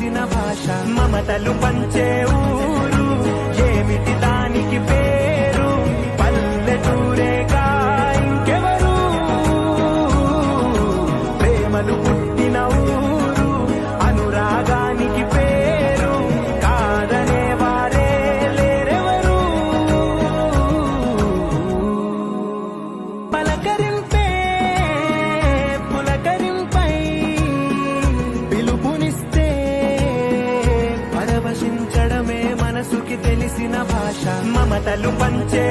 తెలిసిన భాష మమతలు పంచే ఊరు ఏమిటి దానికి పేరు పల్లెటూరేగా ఇంకెవరు ప్రేమలు పుట్టిన ఊరు అనురాగానికి పేరు కాదనే వారే లేరెవరు పలకరింపే పులకరింపై పిలుపునిస్తే పరవశించడమే మనసుకి తెలిసిన భాష మమతలు పంచే